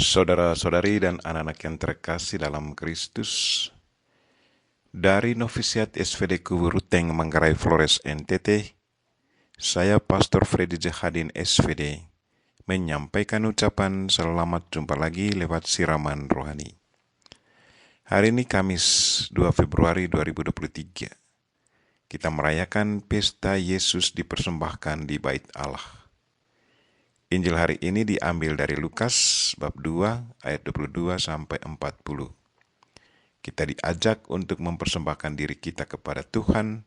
Saudara-saudari dan anak-anak yang terkasih dalam Kristus, dari Novisiat SVD Kuburuteng Manggarai Flores NTT, saya Pastor Freddy Jahadin SVD menyampaikan ucapan selamat jumpa lagi lewat siraman rohani. Hari ini Kamis 2 Februari 2023, kita merayakan pesta Yesus dipersembahkan di Bait Allah. Injil hari ini diambil dari Lukas bab 2 ayat 22 sampai 40. Kita diajak untuk mempersembahkan diri kita kepada Tuhan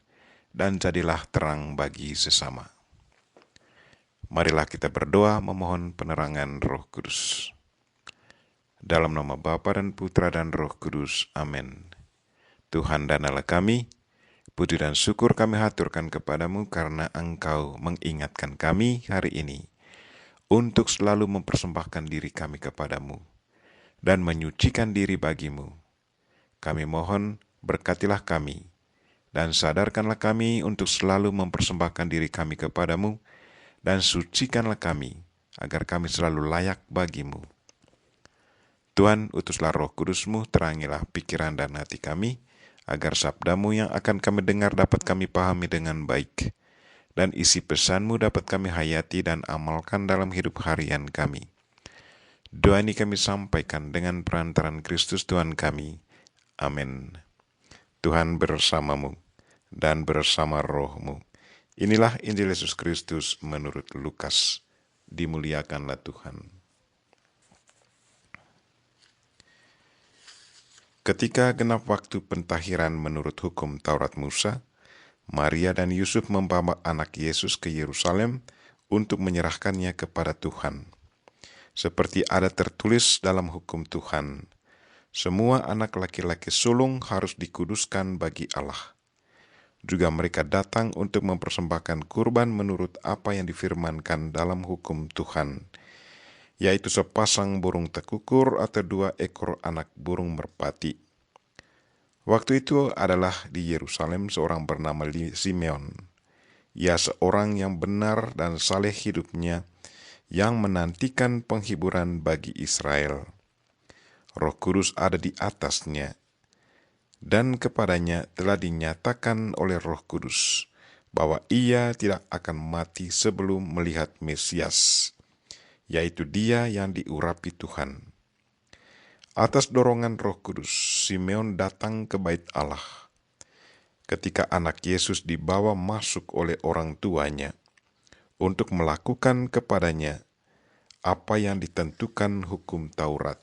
dan jadilah terang bagi sesama. Marilah kita berdoa memohon penerangan Roh Kudus. Dalam nama Bapa dan Putra dan Roh Kudus. Amin. Tuhan dan Allah kami, puji dan syukur kami haturkan kepadamu karena Engkau mengingatkan kami hari ini untuk selalu mempersembahkan diri kami kepadamu dan menyucikan diri bagimu. Kami mohon berkatilah kami dan sadarkanlah kami untuk selalu mempersembahkan diri kami kepadamu dan sucikanlah kami agar kami selalu layak bagimu. Tuhan, utuslah Roh Kudus-Mu, terangilah pikiran dan hati kami agar sabda-Mu yang akan kami dengar dapat kami pahami dengan baik dan isi pesan-Mu dapat kami hayati dan amalkan dalam hidup harian kami. Doa ini kami sampaikan dengan perantaran Kristus Tuhan kami. Amin. Tuhan bersamamu dan bersama roh-Mu. Inilah Injil Yesus Kristus menurut Lukas. Dimuliakanlah Tuhan. Ketika genap waktu pentahiran menurut hukum Taurat Musa, Maria dan Yusuf membawa anak Yesus ke Yerusalem untuk menyerahkannya kepada Tuhan. Seperti ada tertulis dalam hukum Tuhan, semua anak laki-laki sulung harus dikuduskan bagi Allah. Juga mereka datang untuk mempersembahkan kurban menurut apa yang difirmankan dalam hukum Tuhan, yaitu sepasang burung tekukur atau 2 ekor anak burung merpati. Waktu itu adalah di Yerusalem seorang bernama Simeon. Ia seorang yang benar dan saleh hidupnya, yang menantikan penghiburan bagi Israel. Roh Kudus ada di atasnya, dan kepadanya telah dinyatakan oleh Roh Kudus bahwa ia tidak akan mati sebelum melihat Mesias, yaitu Dia yang diurapi Tuhan. Atas dorongan Roh Kudus, Simeon datang ke Bait Allah. Ketika anak Yesus dibawa masuk oleh orang tuanya untuk melakukan kepadanya apa yang ditentukan hukum Taurat,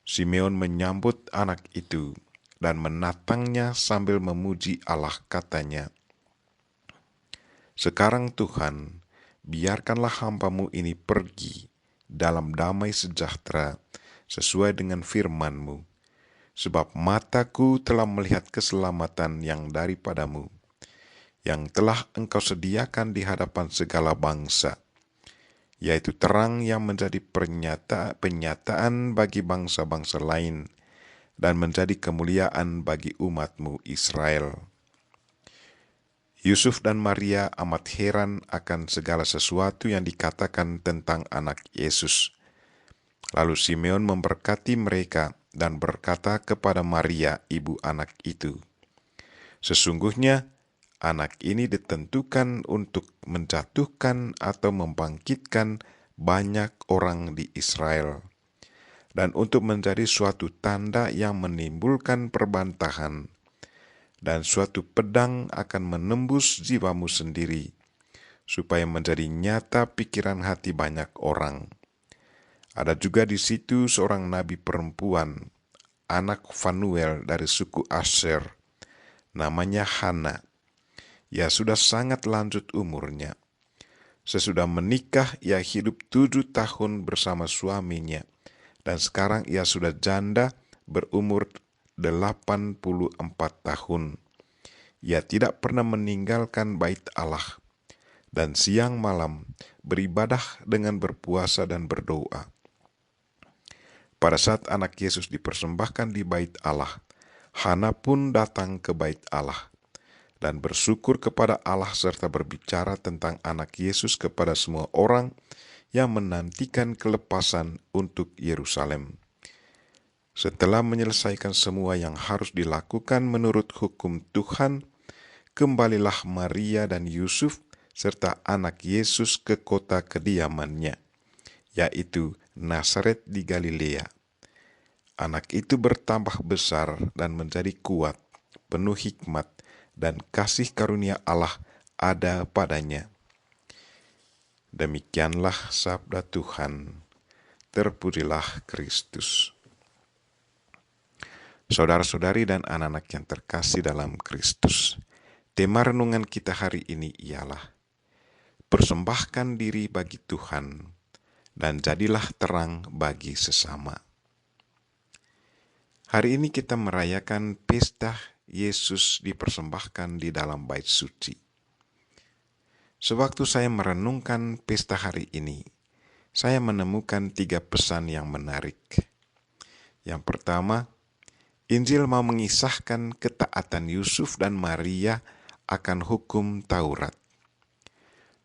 Simeon menyambut anak itu dan menatangnya sambil memuji Allah, katanya, "Sekarang Tuhan, biarkanlah hamba-Mu ini pergi dalam damai sejahtera sesuai dengan firman-Mu, sebab mataku telah melihat keselamatan yang daripada-Mu, yang telah Engkau sediakan di hadapan segala bangsa, yaitu terang yang menjadi penyataan bagi bangsa-bangsa lain dan menjadi kemuliaan bagi umat-Mu Israel." Yusuf dan Maria amat heran akan segala sesuatu yang dikatakan tentang anak Yesus. Lalu Simeon memberkati mereka dan berkata kepada Maria, ibu anak itu, "Sesungguhnya anak ini ditentukan untuk menjatuhkan atau membangkitkan banyak orang di Israel, dan untuk menjadi suatu tanda yang menimbulkan perbantahan, dan suatu pedang akan menembus jiwamu sendiri, supaya menjadi nyata pikiran hati banyak orang." Ada juga di situ seorang nabi perempuan, anak Fanuel dari suku Asher, namanya Hana. Ia sudah sangat lanjut umurnya. Sesudah menikah, ia hidup 7 tahun bersama suaminya, dan sekarang ia sudah janda berumur 84 tahun. Ia tidak pernah meninggalkan Bait Allah, dan siang malam beribadah dengan berpuasa dan berdoa. Pada saat anak Yesus dipersembahkan di Bait Allah, Hana pun datang ke Bait Allah dan bersyukur kepada Allah serta berbicara tentang anak Yesus kepada semua orang yang menantikan kelepasan untuk Yerusalem. Setelah menyelesaikan semua yang harus dilakukan menurut hukum Tuhan, kembalilah Maria dan Yusuf serta anak Yesus ke kota kediamannya, yaitu Nazaret di Galilea. Anak itu bertambah besar dan menjadi kuat, penuh hikmat, dan kasih karunia Allah ada padanya. Demikianlah sabda Tuhan. Terpujilah Kristus. Saudara-saudari dan anak-anak yang terkasih dalam Kristus, tema renungan kita hari ini ialah persembahkan diri bagi Tuhan dan jadilah terang bagi sesama. Hari ini kita merayakan pesta Yesus dipersembahkan di dalam bait suci. Sewaktu saya merenungkan pesta hari ini, saya menemukan 3 pesan yang menarik. Yang pertama, Injil mau mengisahkan ketaatan Yusuf dan Maria akan hukum Taurat.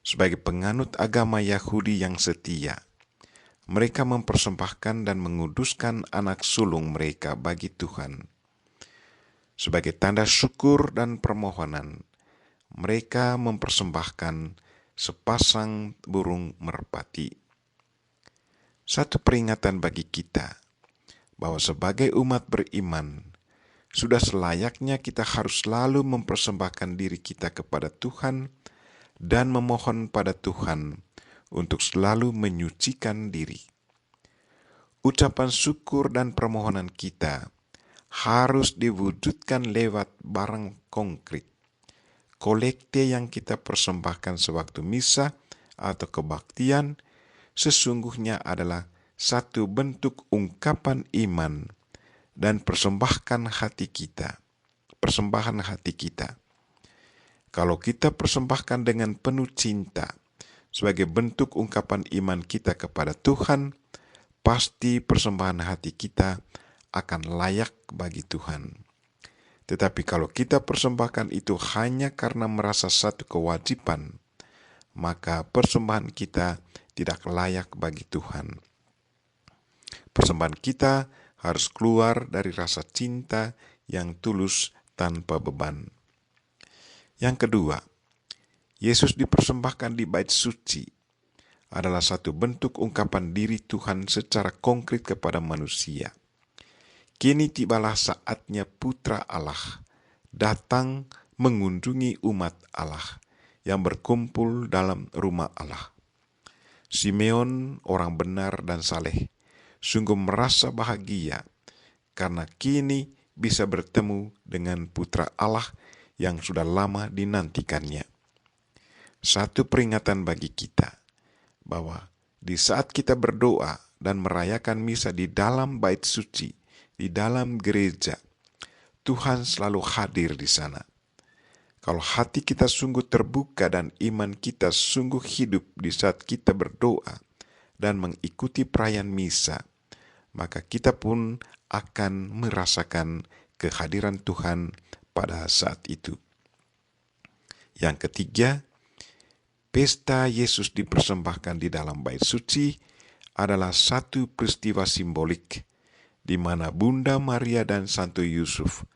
Sebagai penganut agama Yahudi yang setia, mereka mempersembahkan dan menguduskan anak sulung mereka bagi Tuhan. Sebagai tanda syukur dan permohonan, mereka mempersembahkan sepasang burung merpati. Satu peringatan bagi kita, bahwa sebagai umat beriman, sudah selayaknya kita harus selalu mempersembahkan diri kita kepada Tuhan dan memohon pada Tuhan untuk selalu menyucikan diri. Ucapan syukur dan permohonan kita harus diwujudkan lewat barang konkret. Kolekte yang kita persembahkan sewaktu misa atau kebaktian sesungguhnya adalah satu bentuk ungkapan iman dan persembahan hati kita. Kalau kita persembahkan dengan penuh cinta sebagai bentuk ungkapan iman kita kepada Tuhan, pasti persembahan hati kita akan layak bagi Tuhan. Tetapi kalau kita persembahkan itu hanya karena merasa satu kewajiban, maka persembahan kita tidak layak bagi Tuhan. Persembahan kita harus keluar dari rasa cinta yang tulus tanpa beban. Yang kedua, Yesus dipersembahkan di bait suci adalah satu bentuk ungkapan diri Tuhan secara konkret kepada manusia. Kini tibalah saatnya Putra Allah datang mengunjungi umat Allah yang berkumpul dalam rumah Allah. Simeon, orang benar dan saleh, sungguh merasa bahagia karena kini bisa bertemu dengan Putra Allah yang sudah lama dinantikannya. Satu peringatan bagi kita bahwa di saat kita berdoa dan merayakan misa di dalam bait suci, di dalam gereja, Tuhan selalu hadir di sana. Kalau hati kita sungguh terbuka dan iman kita sungguh hidup di saat kita berdoa dan mengikuti perayaan misa, maka kita pun akan merasakan kehadiran Tuhan pada saat itu. Yang ketiga, pesta Yesus dipersembahkan di dalam bait suci adalah satu peristiwa simbolik di mana Bunda Maria dan Santo Yusuf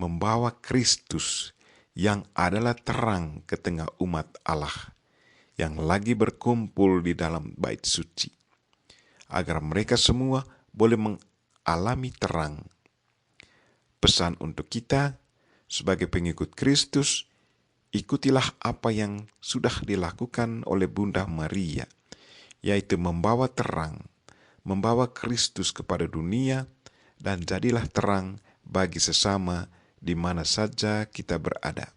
membawa Kristus yang adalah terang ke tengah umat Allah yang lagi berkumpul di dalam bait suci, agar mereka semua boleh mengalami terang. Pesan untuk kita sebagai pengikut Kristus, ikutilah apa yang sudah dilakukan oleh Bunda Maria, yaitu membawa terang, membawa Kristus kepada dunia, dan jadilah terang bagi sesama di mana saja kita berada.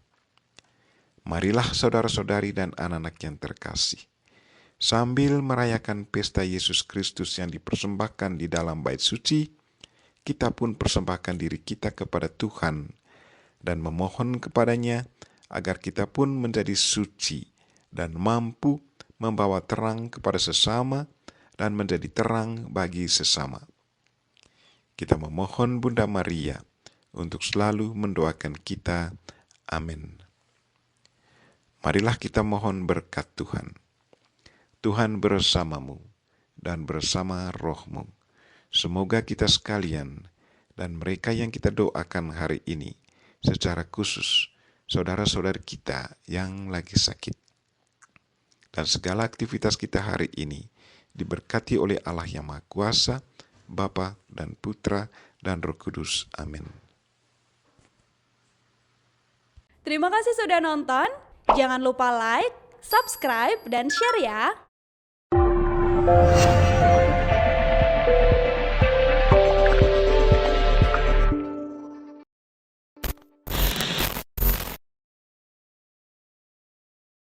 Marilah saudara-saudari dan anak-anak yang terkasih, sambil merayakan pesta Yesus Kristus yang dipersembahkan di dalam bait suci, kita pun persembahkan diri kita kepada Tuhan dan memohon kepadanya agar kita pun menjadi suci dan mampu membawa terang kepada sesama dan menjadi terang bagi sesama. Kita memohon Bunda Maria untuk selalu mendoakan kita. Amin. Marilah kita mohon berkat Tuhan. Tuhan bersamamu dan bersama rohmu. Semoga kita sekalian dan mereka yang kita doakan hari ini, secara khusus saudara-saudari kita yang lagi sakit, dan segala aktivitas kita hari ini diberkati oleh Allah yang Maha Kuasa, Bapa dan Putra dan Roh Kudus. Amin. Terima kasih sudah nonton. Jangan lupa like, subscribe, dan share ya.